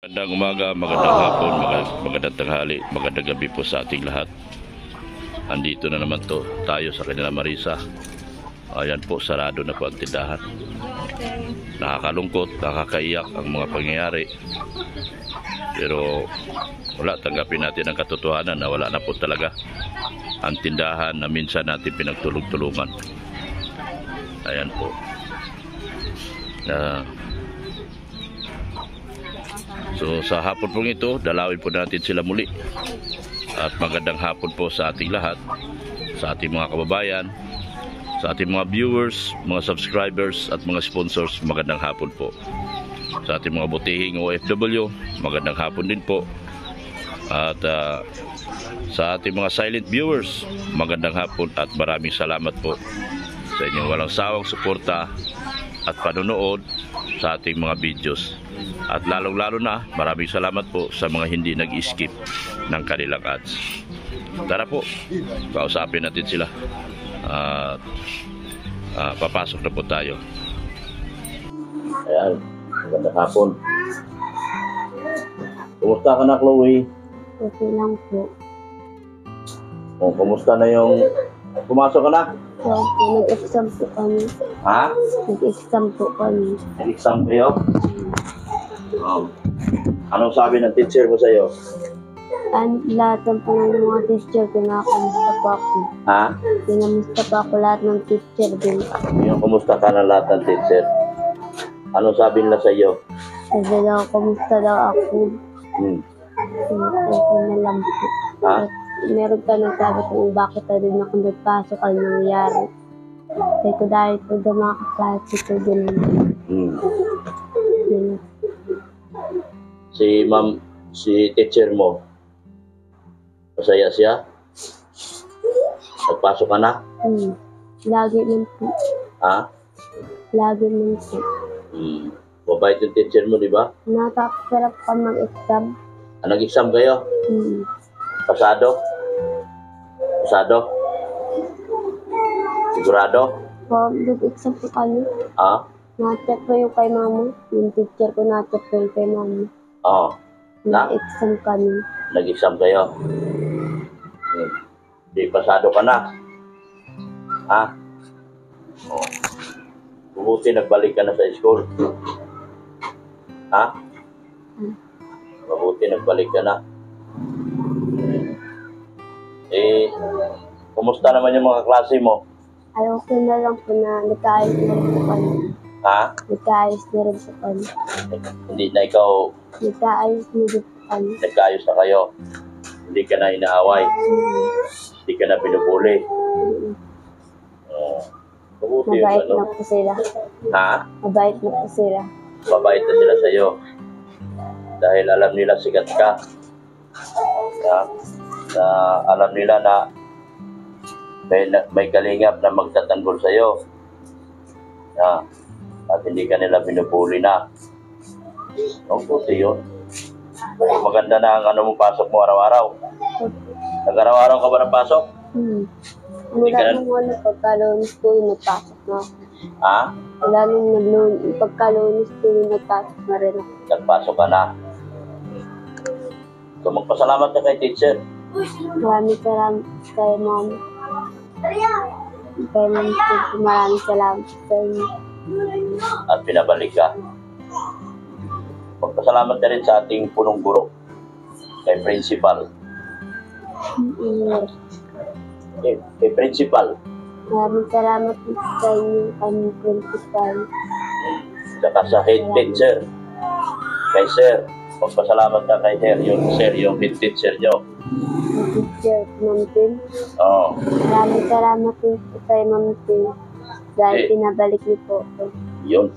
Magandang umaga, magandang hapon, magandang tanghali, magandang gabi po sa ating lahat. Andito na naman tayo sa kanila Marisa. Ayan po, sarado na po ang tindahan. Nakakalungkot, nakakaiyak ang mga pangyayari. Pero wala, tanggapin natin ang katotohanan na wala na po talaga ang tindahan na minsan natin pinagtulong-tulungan. Ayan po. So sa hapon pong ito, dalawin po natin sila muli. At magandang hapon po sa ating lahat, sa ating mga kababayan, sa ating mga viewers, mga subscribers at mga sponsors. Magandang hapon po. Sa ating mga butihing OFW, magandang hapon din po. At sa ating mga silent viewers, magandang hapon at maraming salamat po sa inyong walang sawang suporta at panonood sa ating mga videos. At lalong-lalo na, maraming salamat po sa mga hindi nag-skip ng kanilang ads. Tara po, kausapin natin sila. Papasok na po tayo. Ayan, magandang hapon. Kumusta ka na, Chloe? Okay lang po. O, kumusta na yung... Pumasok ka na? Opo, nag-exam po kami. Ha? Nag-exam po kami. Nag-exam kayo? Anong sabi ng teacher mo sa'yo? Lahat ng po ng mga teacher, pinakamusta po ako. Ha? Pinamusta po ako lahat ng teacher din. Yung kumusta ka na lahat ng teacher? Anong sabi nila sa'yo? Sabi daw, kumusta daw ako. Okay na lang po. Ha? Meron pa nagsabi kung bakit na rin ako nagpasok ang nangyari. Sabi ko dahil po daw mga kaklase ko din. Si ma'am, si teacher mo, masaya siya? Nagpasok ka na? Lagi man po. Ha? Lagi man po. Mabait yung teacher mo, di ba? Natapos pa mag-exam. Nag-exam kayo? Pasado? Pasado? Sigurado? Nag-exam po kami. Ha? Na-check po yung kay mama. Yung teacher ko na-check po yung kay mama. Oo. Nag-exam kami. Nag-exam kayo? Di pasado ka na? Ha? Oh. Bubuti nagbalik ka na sa school. Ha? Mabuti nagbalik ka na. Kumusta naman yung mga klase mo? Ay, okay na lang po na nagkaayos na rin po kami. Ha? Nagkaayos na rin po kami. Hindi na ikaw Nagkaayos na rin po kami. nagkaayos na kayo. Hindi ka na inaaway. Hindi ka na pinupuli. Mabuti yung Mabait ano. na po sila. Ha? Mabait na po sila. Mabait na sila sa'yo. Dahil alam nila sikat ka. Na alam nila na may kalingap na magtatanggol sa'yo. At hindi ka nila pinupuli na. Ang puti yun. Maganda na ang ano mo pasok mo araw-araw. Nag-araw-araw ka ba ng pasok? Wala nung pagka-lunes po yung nagpasok na ako. Ha? Wala nung pagka-lunes po yung nagpasok na rin ako. Nagpasok ka na. So magpasalamat ka kay teacher. Maraming salamat kay mom. Kay mom po, maraming salamat sa inyo. At pinabalik ka. Magpasalamat ka rin sa ating punong guro. Kay principal. Kay principal. Maraming salamat po sa inyo, kami principal. Saka sa head teacher. Kay sir. Magpasalamat ka kay sir. Yung head teacher nyo. Teacher, Ma'am Tim. Oo. Maraming salamat po kay Ma'am Tim. Dahil pinabalik niyo po ako. Yun.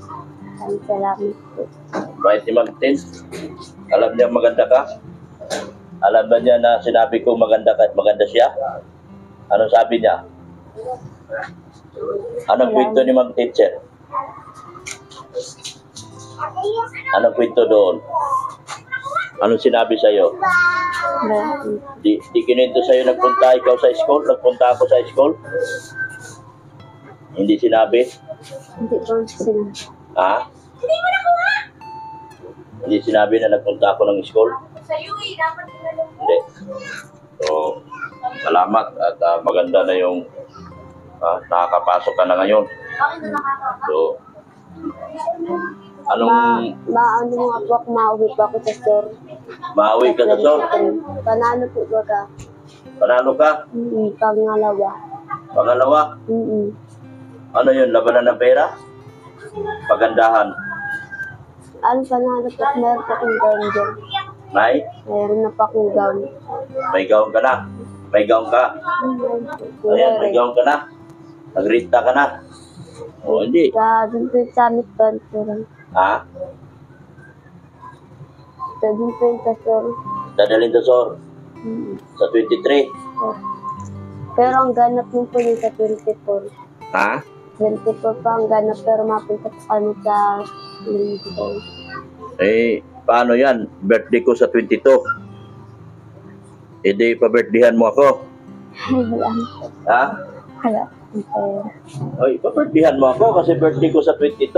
Maraming salamat po. Right ni Ma'am Tin. Alam niya maganda ka? Alam ba niya na sinabi ko maganda ka at maganda siya? Anong sabi niya? Anong kwento ni Ma'am Teacher? Anong kwento doon? Anong sinabi sa'yo? Di kininto sa'yo nagpunta ikaw sa school? Nagpunta ako sa school? Hindi sinabi? Hindi po sila. Ha? Hindi sinabi na nagpunta ako ng school. Hindi. So, salamat at maganda na yung nakakapasok ka na ngayon. So, anong Maano nga po ako, mauwi po ako sa store. maawi ka sa sor? Panalo po ba ka? Panalo ka? Pangalawa. Pangalawa? Ano yun? Labanan ng pera? Pagandahan? Ano panalo po? Meron po akong gown dyan. May? Meron na po akong gown. May gown ka na? May gown ka? Ayan, may gown ka na? Nagrita ka na? O, hindi. Dun po yung summit po. Ha? Dun po yung sa store. Dadalhin sa sor? Sa 23? Pero ang ganap mo po yung sa 24. Ha? 24 pa ang ganap pero mapunta po kami sa linggo. Eh, paano yan? Birthday ko sa 22. Eh, di pa-birthdayhan mo ako. Wala. Ha? Wala. Oy, pa-birthdayhan mo ako kasi birthday ko sa 22.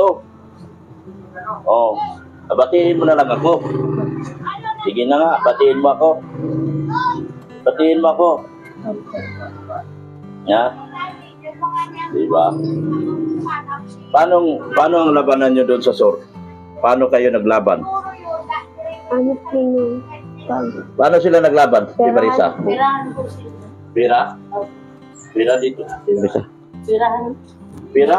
Oh, batiin mo na lang ako. Sige na nga, batiin mo ako. Batiin mo ako. Ha? Diba? Paano ang labanan nyo doon sa SOR? Paano kayo naglaban? Ano po yung Paano sila naglaban? Si Marisa? Pira? Pira dito. Si Marisa? Pirahan. Pira?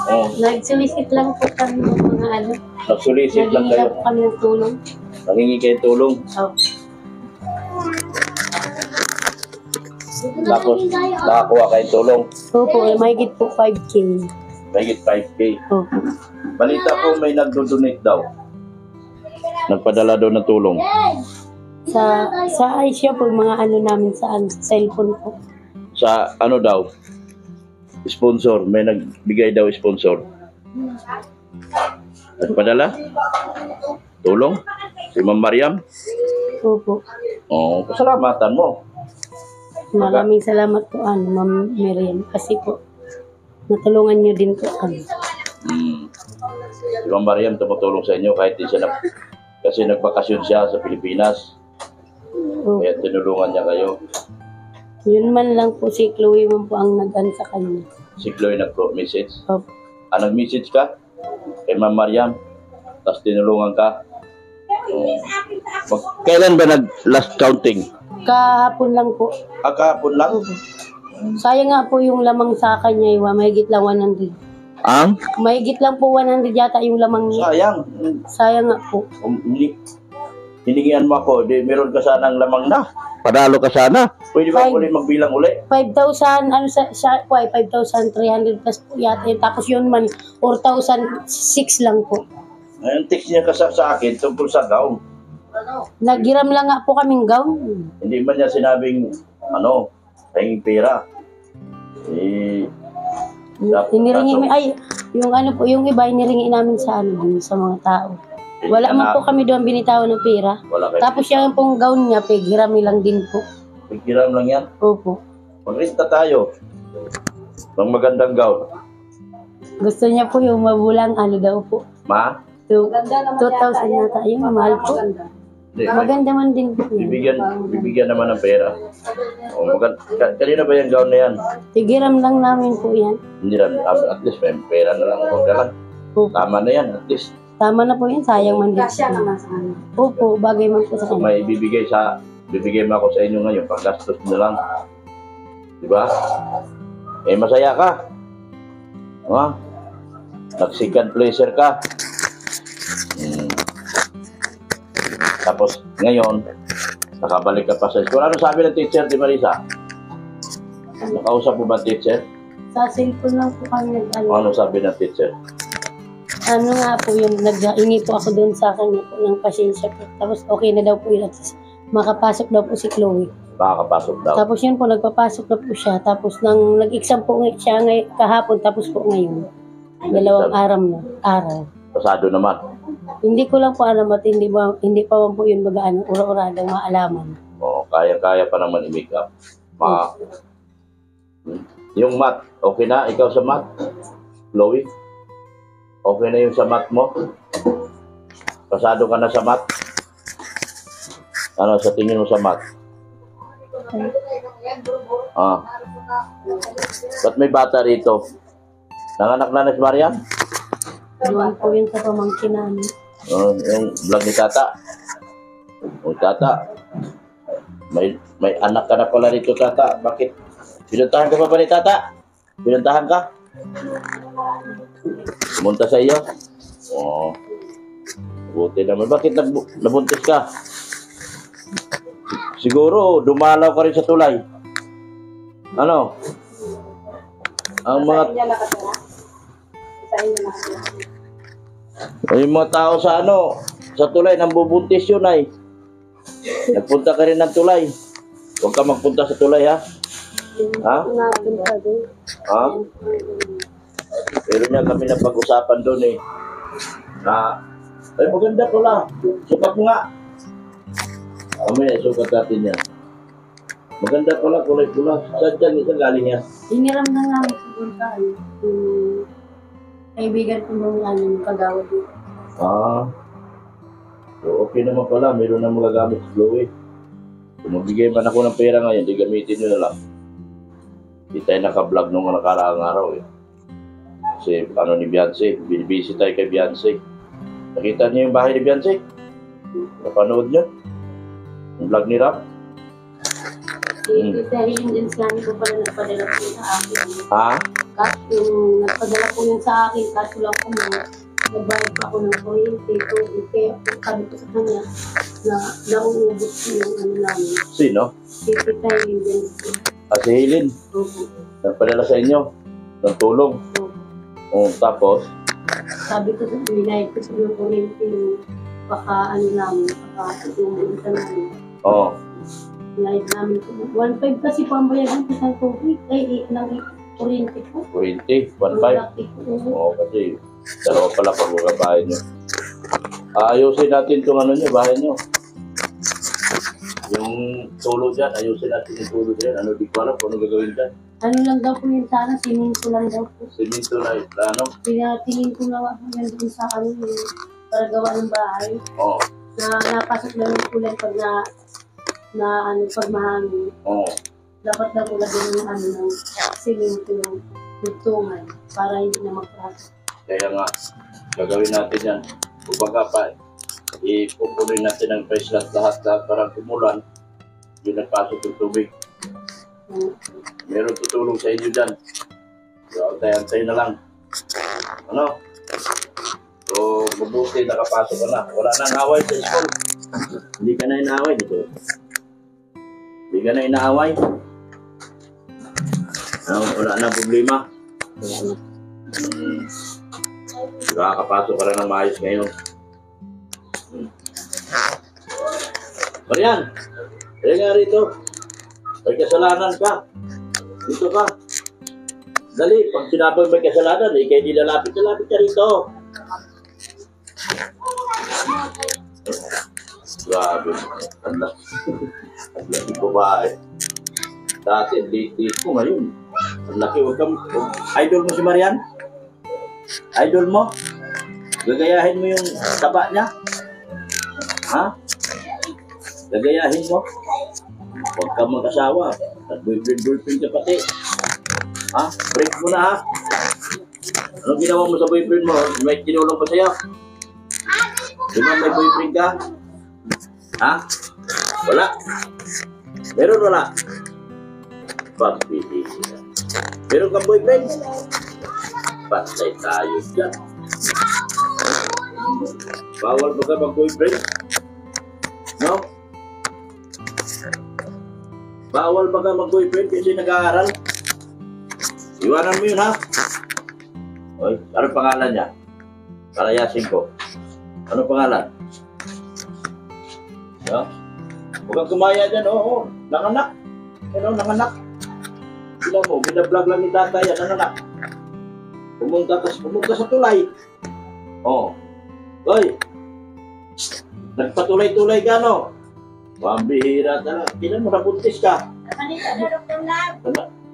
Oh, Nagsulisit lang po kami ng mga ano. nagsulisit lang kayo. po kami ng tulong. Nangingi kayo tulong. Tapos nakakuha kayong tulong. Opo, mahigit po 5K. Mahigit 5K. Opo. Balita ko may nagdo-donate daw. Nagpadala daw ng tulong. Sa Asia po, mga ano namin sa cellphone po. Sa ano daw? Sponsor. May nagbigay daw sponsor. Nagpadala? Tulong? Si Ma'am Mariam? Opo. Oo, pasalamatan mo. Maraming salamat po, Ma'am Miriam. Kasi po, natulungan niyo din po kami. Si Ma'am Mariam tumutulong sa inyo kahit di siya kasi nagbakasyon siya sa Pilipinas. Opo. Kaya tinulungan niya kayo. Yun man lang po si Chloe mo po ang nag-an sa kanya. Si Chloe nag-message. Opo. Nag-message ka kay Ma'am Mariam. Tapos tinulungan ka. Kailan ba nag-last counting? Kahapon lang po. Kahapon lang? Sayang nga po yung lamang sa kanya, mahigit lang 100. Ang? Mahigit lang po 100 yata yung lamang niya. Sayang. Sayang nga po. Hiningian mo ako, di meron ka sanang lamang na. Padalo ka sana. Pwede ba ulit magbilang uli? 5,000, ano siya po ay 5,300 plus po yata. Tapos yun man, 4,006 lang po. Ngayon, text niya ka sa akin tungkol sa gown. Nagiram lang nga po kaming gown. Hindi man niya sinabing, tayong pera. Hiniringi ay, yung ano po, yung iba, hiniringi namin sa dun, sa mga tao. Wala man po kami doon binitawan ng pera. Tapos yung pong gown niya, pigirami lang din po. Pighiram lang yan? Opo. Magrista tayo. Ng magandang gown. Gusto niya po yung mabulang daw po. Ma? 2,000 yata. Yung mahal po. Hindi. Maganda man din po. Bibigyan naman ng pera. Kanina ba yung gown na yan? Tigiram lang namin po yan. Hindi lang, at least may pera na lang. Opo. Tama na yan, at least. Tama na po yan. Sayang man din. Opo, bagay man po sa Kung kanya. may bibigay mo ako sa inyo ngayon, paggastos na lang. Diba? Eh, masaya ka. Nag-second pleasure ka. Tapos, ngayon, nakabalik ka pa sa school. Ano sabi ng teacher, di Marisa? Nakausap mo ba teacher? Sa cellphone lang po kami Ano sabi ng teacher? Ano nga po yung nag-hingi po ako doon sa kanya po ng pasensya po. Tapos okay na daw po yun. Makapasok daw po si Chloe. Makakapasok daw. Tapos yun po, nagpapasok na po siya. Tapos nang nag-exam po siya kahapon, tapos po ngayon. 2 araw. Pasado naman. Hindi ko lang po alam at hindi pa man po yun bagaan, ura-uradang maalaman. Oo, kaya-kaya pa naman i-make up. Yung math, okay na? Ikaw sa math? Chloe? Okay na yung sa math mo? Pasado ka na sa math? Ano sa tingin mo sa math? Ah. Ba't may bata rito? Nanganak na si Marian? Doon po yun sa pamangkin namin. Yung vlog ni Tata. O Tata, may anak ka na pala rito, Tata. Bakit? Pinuntahan ka pa ba ni Tata? Pinuntahan ka? Pumunta sa iyo? Oo. Buti naman. Bakit nabuntis ka? Siguro, dumalaw ka rin sa tulay. Ano? Ang mga... Yung mga tao sa ano, sa tulay, nambubuntis yun ay. Nagpunta ka rin ng tulay. Huwag ka magpunta sa tulay, ha? Ha? Ha? Pero niya kami na pag-usapan doon eh. Na, ay maganda pala. Sukat mo nga. Kami, sukat natin yan. Maganda pala, kulay pula. Saan dyan, isang galing yan? Hiniram na namin siguro sa ano. Kaibigan ko nung yung kagawa dito. Ah. So, okay naman pala. Meron na magagamit si Chloe. Kung magbigay man ako ng pera ngayon, di gamitin nyo na lang. Di tayo naka-vlog nung nakaraang araw eh. Kasi ano ni Beyonce, binibisi tayo kay Beyonce. Nakita niyo yung bahay ni Beyonce? Napanood niyo? Yung vlog ni Rap? Tita Helen din sa amin ko pala nagpadala po yun sa akin. Ha? Kaso nagpadala po yun sa akin, kaso lang po nagbayad pa ako ng kuryente. Kaya sabi ko sa kanya na nauubos ko yung ano namin. Sino? Si Tita Helen din. Si Helen. Opo. Nagpadala sa inyo ng tulong. Opo. Tapos? Sabi ko sa binayad ko sa ng kuryente yung baka ano namin, baka umuunta namin. Oo. Binayad namin ko. 1.5 kasi pambayagan ko sa tubig. Ay, ng kuryente ko. Kuryente, 1.5. Oo, kasi dalawa pala pag bahay nyo. Ayusin natin itong ano nyo, bahay nyo. Yung tulo dyan, ayusin natin yung tulo dyan. Ano, di ko alam kung ano gagawin dyan. Ano lang daw po yun sana, siminto lang daw po. Siminto na, ano? Pinatingin ko lang ako yan dun sa ano, para gawa ng bahay. Oo. Na napasok lang yung kulay pag pag mahangin. Oo. Dapat lang ko lagyan ng ano ng siminto ng tungan para hindi na magkras. Kaya nga, gagawin natin yan. Kumbaga pa, ipupunin natin ang price lahat para kumulan. Yung nagpasok yung tubig. Meron tutulong sa inyo dyan. So, antay-antay na lang. Ano? So, mabuti nakapasok ka na. Wala nang away sa school. Hindi ka na inaaway dito. Hindi ka na inaaway. Wala na problema. Nakakapasok ka na ng maayos ngayon. Marian! Kaya nga rito. May kasalanan ka. Dito ka. Dali, pag sinabang may kasalanan, kayo di lalapit ka rito. Grabe. Ang laki ko ba eh. Dati, date ko ngayon. Ang laki, huwag kang... Idol mo si Marian? Idol mo? Gagayahin mo yung taba niya? Ha? Gagayahin mo? Huwag kang mag-asawa. At boyfriend ka pati. Ha? Break mo na ha? Anong ginawa mo sa boyfriend mo? May tinulong pa sa'yo? Di ba may boyfriend ka? Ha? Wala? Meron wala? Pagbibisi ka. Meron kang boyfriend? Patay tayo dyan. Bawal ba ka mag-boyfriend? No? Bawal ba ka mag-boyfriend kasi nag-aaral? Iwanan mo yun ha? Oy, ano pangalan niya? Palayasin ko. Ano pangalan? No? Huwag kang kumaya dyan, oo. Nanganak. Ano, nanganak. Sila mo, binablog lang ni Tata yan, nanganak. Pumunta sa tulay. Oo. Oy, nagpatulay-tulay ka, no? Pambihira talaga. Tinan mo, nabuntis ka.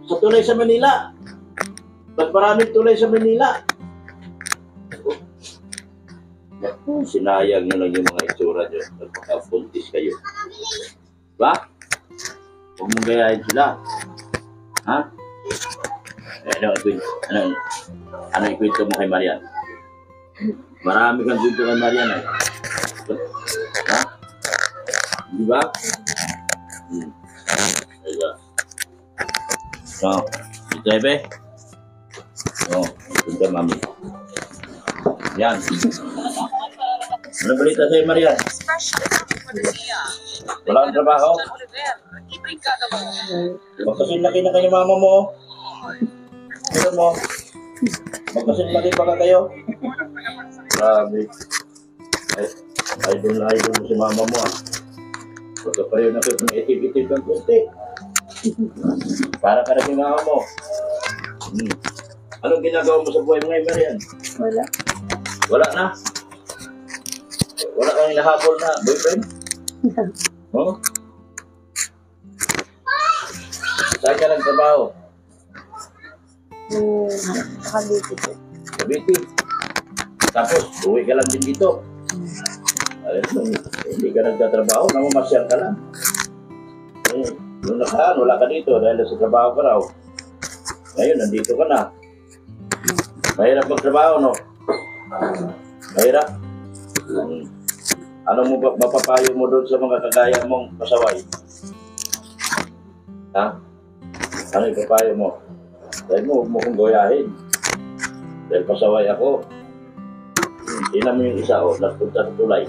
Sa tulay sa Manila. Ba't maraming tulay sa Manila? Sinayang nyo lang yung mga itsura nyo. Nagpakapuntis kayo. Diba? Huwag mong gayahin sila. Ha? Ano ikwento mo kay Marian? Marami kang kwento kay Marian eh. Ha? Di ba? Diba? So, ito ebe. Oh, ito mami. Yan. Ano balita sa'yo, Marian? Wala kang trabaho? Magkasinlaki na kayo mama mo. Ano mo? Magkasinlaki pa ka kayo? Grabe. Idol na idol mo si mama mo ah. Pagkapareho na kayo ng itim-itim kang kunti. Para ka na si mama mo. Anong ginagawa mo sa buhay mo ngayon, Marian? Wala. Wala na? Wala kang hinahabol na boyfriend? Oh? Saan ka nagtrabaho? Nakabiti po. Cavite. Tapos, uwi ka lang din dito. Hindi ka nagtatrabaho, namamasyal ka lang. Nung nakaan, wala ka dito dahil sa trabaho ka raw. Ngayon, nandito ka na. Mahirap magtrabaho, no? Mahirap? Ano mo mapapayo mo doon sa mga kagaya mong pasaway? Ha? Ano ipapayo mo? Dahil mo, huwag mo kong goyahin. Dahil pasaway ako. Tingnan mo yung isa, nagpunta sa tulay.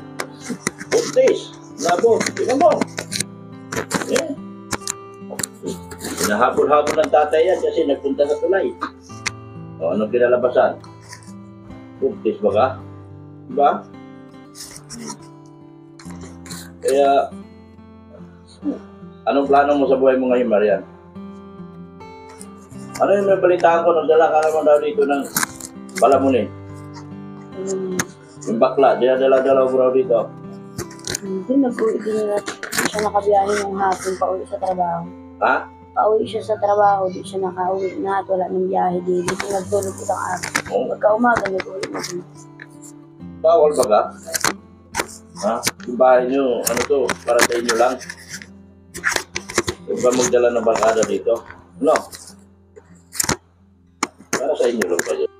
Buntis! Labo! Tingnan mo! Yeah. Hinahabol-habol ng tatay yan kasi nagpunta sa tulay. O, anong kinalabasan? Buntis ba ka? Diba? Kaya, anong plano mo sa buhay mo ngayon, Marian? Ano yung may balitaan ko? Nagdala ka naman daw dito ng palamunin. Yung bakla, dinadala-dala ko raw dito. Hindi na po, hindi siya nakabiyahe ng hapon pauwi sa trabaho. Ha? Pauwi siya sa trabaho, di siya nakauwi na at wala ng biyahe din. Dito nagtulog itong araw. Oh. Pagka-umaga, nag-uwi na din. Bawal ba ka? Ha? Yung bahay nyo, ano to, para sa inyo lang? Huwag ba magdala ng barkada dito? No. Para sa inyo lang ba yun?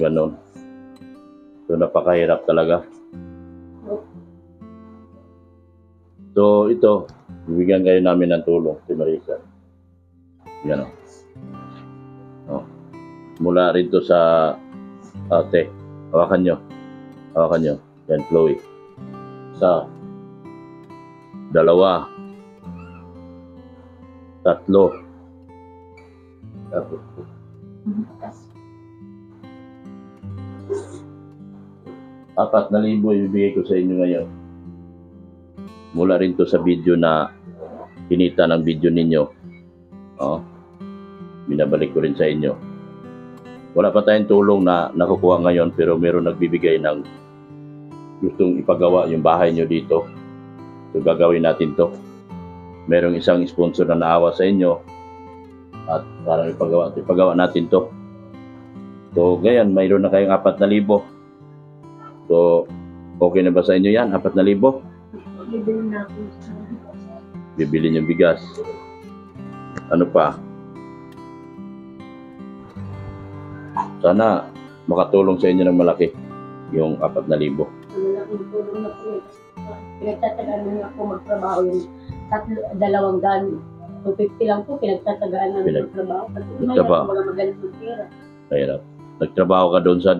Ganon. So, napakahirap talaga. So, ito, bibigyan kayo namin ng tulong, si Marisa. Yan o. Oh. Mula rito sa ate. Hawakan nyo. Hawakan nyo. Yan, Chloe. Isa. Dalawa. Tatlo. Tapos. 4,000 ibibigay ko sa inyo ngayon. Mula rin to sa video na kinita ng video ninyo. Oh, binabalik ko rin sa inyo. Wala pa tayong tulong na nakukuha ngayon, pero meron nagbibigay ng gustong ipagawa yung bahay nyo dito. So gagawin natin to. Merong isang sponsor na naawa sa inyo at parang ipagawa natin to. So ngayon mayroon na kayong 4,000. So, okay na ba sa inyo yan? 4,000? Bibili na ako. Bibili nyo bigas. Ano pa? Sana makatulong sa inyo ng malaki yung 4,000. Malaking tulong na po. Pinagtatagaan na ako magtrabaho yung 2,000. 250 lang po, pinagtatagaan na magtrabaho. Kasi Nagtrabaho. mga magaling ng pera. Kaya nagtrabaho ka doon sa,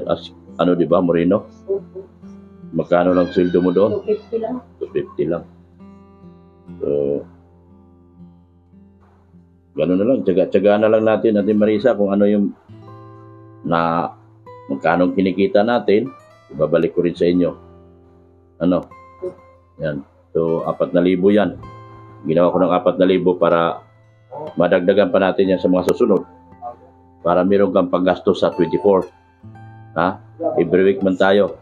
ano diba, Moreno? Magkano lang sweldo mo doon? 250 lang. 250 lang. So, gano'n na lang. Tsaga-tsagaan na lang natin, Ate Marisa, kung ano yung magkano kinikita natin, ibabalik ko rin sa inyo. Ano? Yan. So, 4,000 yan. Ginawa ko ng 4,000 para madagdagan pa natin yan sa mga susunod. Para meron kang panggastos sa 24. Ha? Every week man tayo.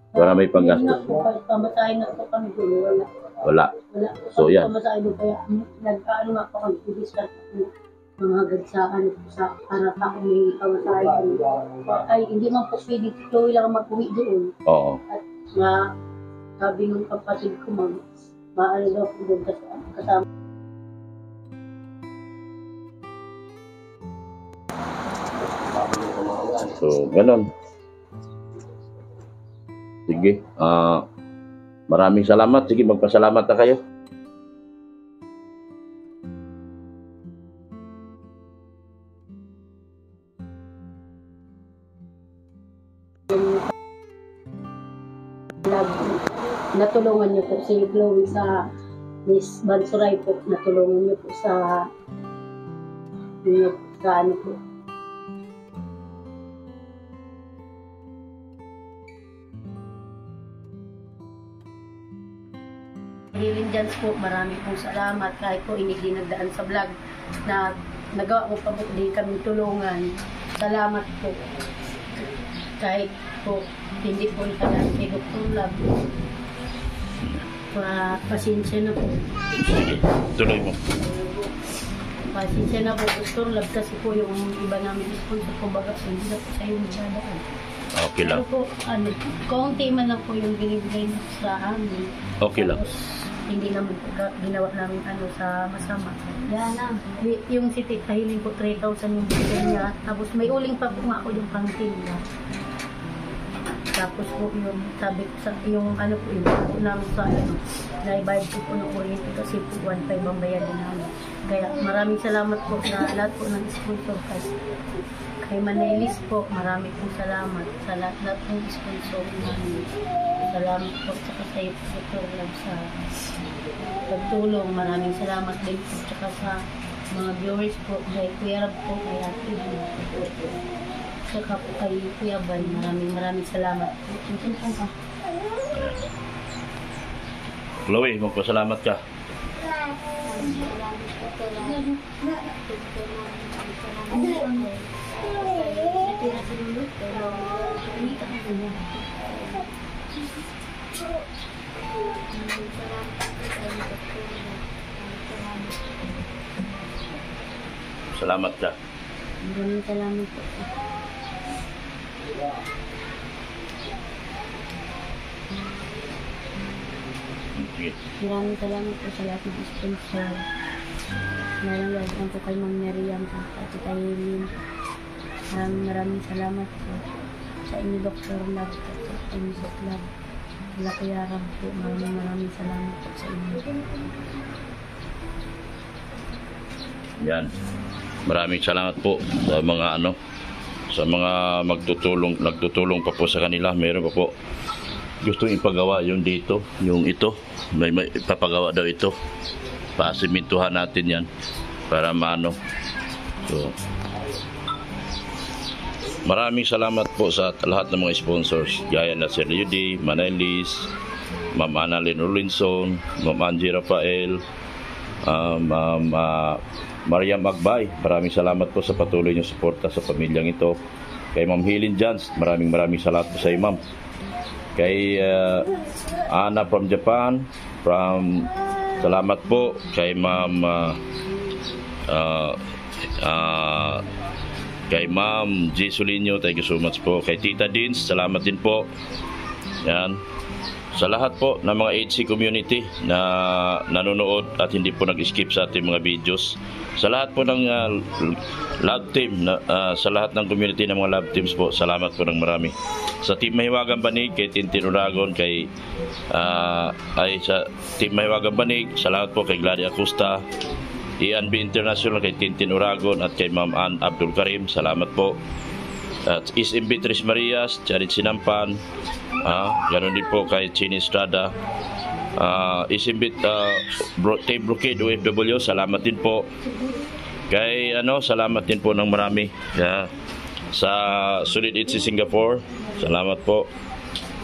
Para may panggastos. Pamasahin na po kami doon. Wala. Wala. So, yan. Pamasahin doon kaya nag-ano nga po kami. Ibiskat mga gadsaan sa para pa kung may pamasahin. Ay, hindi man po pwede. Chloe lang mag-uwi doon. Oo. At nga, sabi ng kapatid ko, maano daw po doon kasama. So, ganun. Sige. Maraming salamat. Sige, magpasalamat na kayo. Natulungan niyo po si Chloe sa Miss Bansuray po. Natulungan niyo po sa ano po. Hilindans po, marami pong salamat kahit po hindi dinagdaan sa vlog na nagawa ko pa po din kami tulungan. Salamat po. Kahit po hindi po ipadaan kay Dr. Lab. Pasensya na po. Sige, tuloy mo. Pasensya na po, Dr. Lab, kasi po yung iba namin sponsor ko baga hindi na po sa'yo magdadaan. Okay lang. Pero po, kaunti man lang po yung binibigay sa amin. Okay lang. Tapos, hindi naman po ginawa namin sa masama. Yan na. Yung si Tita Hiling po, 3,000 yung bigay niya. Tapos may uling pa po nga ako yung pangtin niya. Tapos po yung sabi sa yung po yung po namin sa naibayad po ng kuryente kasi po 1,500 ang bayarin namin. Kaya maraming salamat po na lahat po ng sponsor kay Manelis po. Maraming pong salamat sa lahat ng sponsor namin. Salamat po sa kayo po sa pagtulong. Maraming salamat din po sa mga viewers po kay Kuya Rab po, kay Ate po. Saka po kay Kuya Ban, maraming salamat po. Chloe, magpasalamat ka. Salamat ka. Maraming salamat po. Sige. Maraming salamat po sa lahat ng sponsor. Nalalagaan po kay Ma'am Miriam at kay Lynn. Maraming salamat po sa inyo, Dr. Love at sa inyo, Dr. Love. Wala Kuya Rab po. Maraming salamat po sa inyo. Yan. Maraming salamat po sa mga sa mga nagtutulong pa po sa kanila. Meron pa po gusto ipagawa yung dito, yung ito. May ipapagawa daw ito. Pasimintuhan natin yan para maano. So, maraming salamat po sa lahat ng mga sponsors. Gaya na Sir Judy, Manelis, Ma'am Annalyn Rolinson, Ma'am Angie Rafael, Mariam Agbay. Maraming salamat po sa patuloy niyong suporta sa pamilyang ito. Kay Ma'am Helen Jans, maraming salamat po sa iyo, Ma'am. Kay Anna from Japan, salamat po kay Ma'am G. Solinio, thank you so much po. Kay Tita Dins, salamat din po. Yan. Sa lahat po ng mga HC community na nanonood at hindi po nag-skip sa ating mga videos. Sa lahat po ng love team, sa lahat ng community ng mga love teams po, salamat po ng marami. Sa Team Mahiwagang Banig, kay Tintin Uragon, sa Team Mahiwagang Banig, salamat po kay Gladys Acosta, ENB International, kay Tintin Uragon at kay Ma'am Ann Abdul Karim, salamat po. At SMB Tres Marias, Charit Sinampan, ganoon din po kay Chini Estrada, SMB Team Brocade OFW, salamat din po. Kay salamat din po ng marami. Sa Solid HC Singapore, salamat po.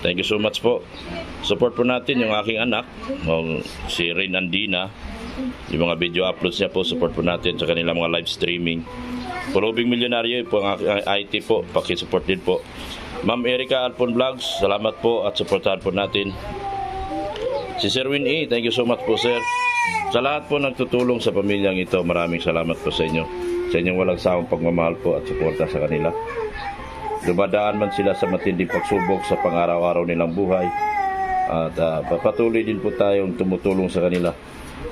Thank you so much po. Support po natin yung aking anak, si Rain Andina. Yung mga video uploads niya po, support po natin sa kanilang mga live streaming. Pulubing Milyonaryo po ang IT po, pakisupport din po. Ma'am Erica Alpon Vlogs, salamat po at supportahan po natin. Si Sir Win E, thank you so much po, sir. Sa lahat po nagtutulong sa pamilyang ito, maraming salamat po sa inyo. Sa inyong walang sawang pagmamahal po at suporta sa kanila. Dumadaan man sila sa matinding pagsubok sa pang-araw-araw nilang buhay. At patuloy din po tayong tumutulong sa kanila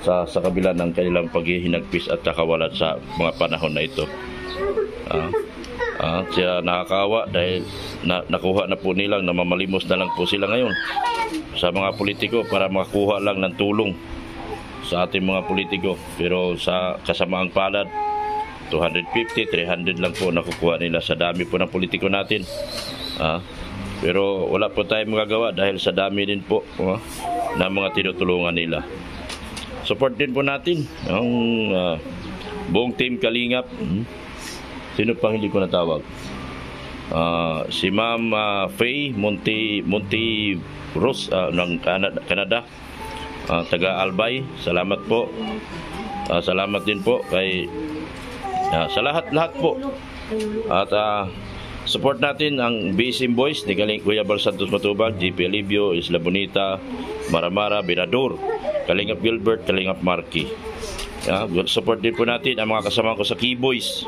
sa kabila ng kanilang paghihinagpis at kakawalan sa mga panahon na ito. Siya nakakawa dahil nakuha na po nilang, namamalimos na lang po sila ngayon sa mga politiko para makakuha lang ng tulong sa ating mga politiko. Pero sa kasamaang palad, 250, 300 lang po nakukuha nila sa dami po ng politiko natin. Pero wala po tayong magagawa dahil sa dami din po na mga tinutulungan nila. Support din po natin ang buong team Kalingap. Sino pang hindi ko natawag? Si Ma'am Faye Monti Rose ng Canada, taga Albay, salamat po. Salamat din po kay sa lahat po. At support natin ang BSM Boys ni Kuya Bal Santos Matubag, GP Alivio, Isla Bonita, Maramara, Birador, Kalingap Gilbert, Kalingap Marky. Support din po natin ang mga kasama ko sa Keyboys.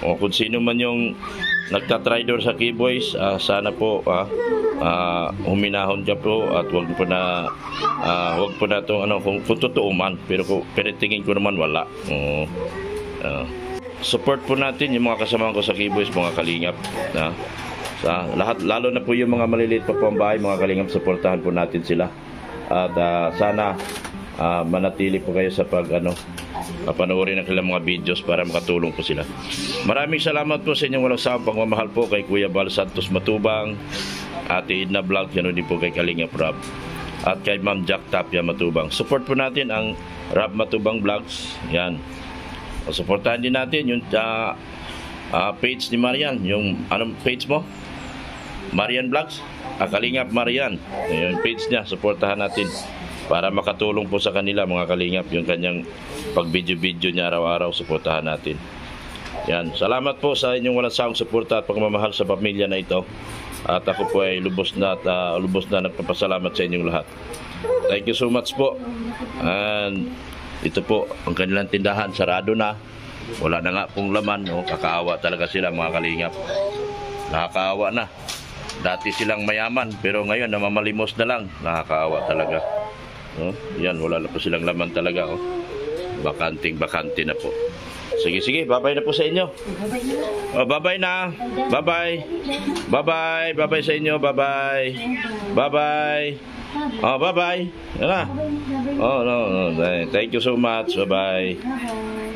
Kung sino man yung nagtatry doon sa Keyboys, sana po huminahon ka po at wag po na to kung totoo man, pero tingin ko naman wala. Support po natin yung mga kasama ko sa Keyboys, mga Kalingap. Sa lahat, lalo na po yung mga maliliit pa po ang bahay, mga Kalingap, supportahan po natin sila. At sana manatili po kayo sa panoorin ng kanilang mga videos para makatulong po sila. Maraming salamat po sa inyong walang sawang pagmamahal po kay Kuya Bal Santos Matubang, Ate Edna Vlog, ganoon din po kay Kalingap Rab, at kay Ma'am Jack Tapia Matubang. Support po natin ang Rab Matubang Vlogs. Yan. Supportahan din natin yung page ni Marian. Yung anong page mo? Marian Vlogs? Kalingap Marian. Yung page niya, supportahan natin para makatulong po sa kanila, mga Kalingap, yung kanyang pag-video-video niya araw-araw, supportahan natin. Yan. Salamat po sa inyong walang sawang suporta at pagmamahal sa pamilya na ito. At ako po ay lubos na nagpapasalamat sa inyong lahat. Thank you so much po. And ito po, ang kanilang tindahan, sarado na. Wala na nga pong laman. No? Kakaawa talaga sila mga kalingap. Nakakaawa na. Dati silang mayaman, pero ngayon namamalimos na lang. Nakakaawa talaga. No? Yan, wala na po silang laman talaga. Oh. Bakante na po. Sige, bye-bye na po sa inyo. Oh, bye-bye na. Bye-bye. Bye-bye. Bye-bye sa inyo. Bye-bye. Bye-bye. Oh, bye-bye. Yan na. Oh, no. Thank you so much. Bye-bye.